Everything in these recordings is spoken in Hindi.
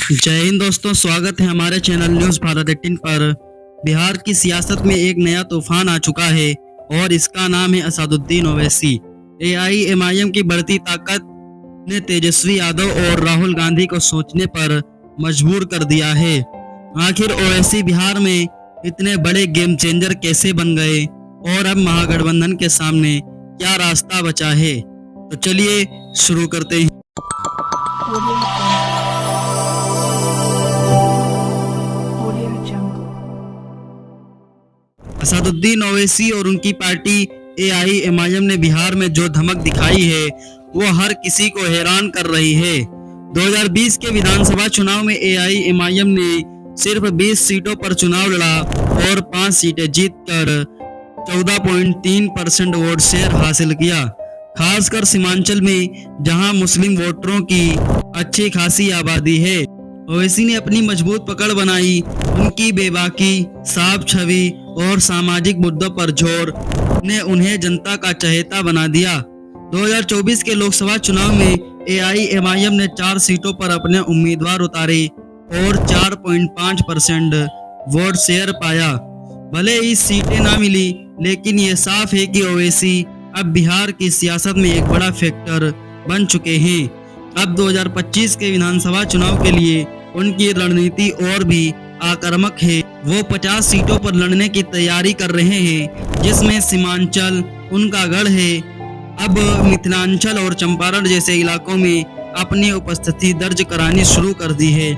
जय हिंद दोस्तों, स्वागत है हमारे चैनल न्यूज़ भारत 18 पर। बिहार की सियासत में एक नया तूफान आ चुका है और इसका नाम है असदुद्दीन ओवैसी। एआईएमआईएम की बढ़ती ताकत ने तेजस्वी यादव और राहुल गांधी को सोचने पर मजबूर कर दिया है। आखिर ओवैसी बिहार में इतने बड़े गेम चेंजर कैसे बन गए और अब महागठबंधन के सामने क्या रास्ता बचा है, तो चलिए शुरू करते हैं। असदुद्दीन ओवैसी और उनकी पार्टी एआईएमआईएम ने बिहार में जो धमक दिखाई है वो हर किसी को हैरान कर रही है। 2020 के विधानसभा चुनाव में एआईएमआईएम ने सिर्फ 20 सीटों पर चुनाव लड़ा और 5 सीटें जीतकर 14.3% वोट शेयर हासिल किया। खासकर सीमांचल में जहां मुस्लिम वोटरों की अच्छी खासी आबादी है, ओवैसी ने अपनी मजबूत पकड़ बनाई। उनकी बेबाकी, साफ छवि और सामाजिक मुद्दों पर जोर ने उन्हें जनता का चहेता बना दिया। 2024 के लोकसभा चुनाव में एआईएमआईएम ने 4 सीटों पर अपने उम्मीदवार उतारे और 4.5% वोट शेयर पाया। भले ही सीटें ना मिली, लेकिन ये साफ है कि ओवैसी अब बिहार की सियासत में एक बड़ा फैक्टर बन चुके हैं। अब 2025 के विधानसभा चुनाव के लिए उनकी रणनीति और भी आक्रामक है। वो 50 सीटों पर लड़ने की तैयारी कर रहे हैं, जिसमें सीमांचल उनका गढ़ है। अब मिथिलांचल और चंपारण जैसे इलाकों में अपनी उपस्थिति दर्ज करानी शुरू कर दी है।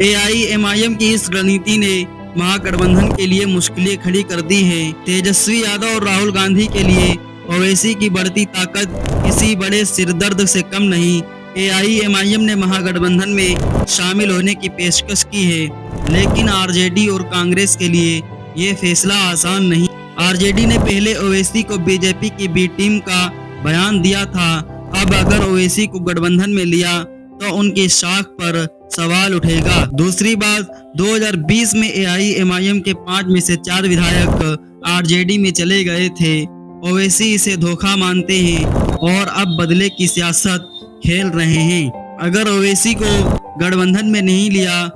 एआईएमआईएम की इस रणनीति ने महागठबंधन के लिए मुश्किलें खड़ी कर दी है। तेजस्वी यादव और राहुल गांधी के लिए ओवैसी की बढ़ती ताकत किसी बड़े सिरदर्द से कम नहीं। एआईएमआईएम ने महागठबंधन में शामिल होने की पेशकश की है, लेकिन आरजेडी और कांग्रेस के लिए ये फैसला आसान नहीं। आरजेडी ने पहले ओवैसी को बीजेपी की बी टीम का बयान दिया था। अब अगर ओवैसी को गठबंधन में लिया तो उनकी साख पर सवाल उठेगा। दूसरी बात, 2020 में एआईएमआईएम के 5 में से 4 विधायक आरजेडी में चले गए थे। ओवैसी इसे धोखा मानते हैं और अब बदले की सियासत खेल रहे हैं। अगर ओवैसी को गठबंधन में नहीं लिया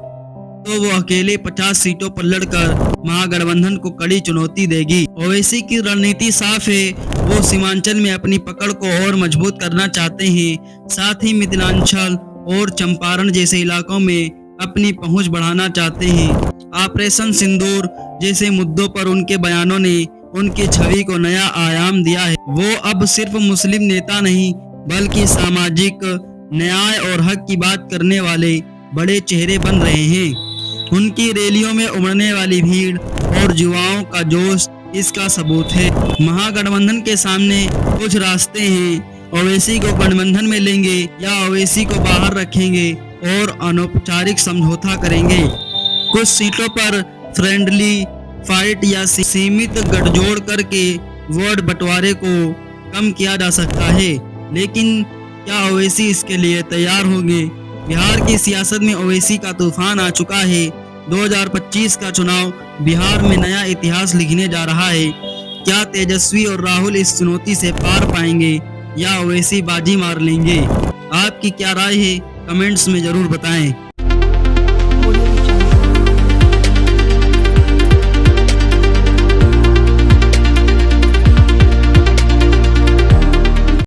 तो वो अकेले 50 सीटों पर लड़कर महागठबंधन को कड़ी चुनौती देगी। ओवैसी की रणनीति साफ है। वो सीमांचल में अपनी पकड़ को और मजबूत करना चाहते हैं, साथ ही मिथिलांचल और चंपारण जैसे इलाकों में अपनी पहुंच बढ़ाना चाहते हैं। ऑपरेशन सिंदूर जैसे मुद्दों पर उनके बयानों ने उनकी छवि को नया आयाम दिया है। वो अब सिर्फ मुस्लिम नेता नहीं, बल्कि सामाजिक न्याय और हक की बात करने वाले बड़े चेहरे बन रहे हैं। उनकी रैलियों में उमड़ने वाली भीड़ और युवाओं का जोश इसका सबूत है। महागठबंधन के सामने कुछ रास्ते हैं। ओवैसी को गठबंधन में लेंगे या ओवैसी को बाहर रखेंगे और अनौपचारिक समझौता करेंगे। कुछ सीटों पर फ्रेंडली फाइट या सीमित गठजोड़ करके वोट बंटवारे को कम किया जा सकता है, लेकिन क्या ओवैसी इसके लिए तैयार होंगे? बिहार की सियासत में ओवैसी का तूफान आ चुका है। 2025 का चुनाव बिहार में नया इतिहास लिखने जा रहा है। क्या तेजस्वी और राहुल इस चुनौती से पार पाएंगे या ओवैसी बाजी मार लेंगे? आपकी क्या राय है? कमेंट्स में जरूर बताएं।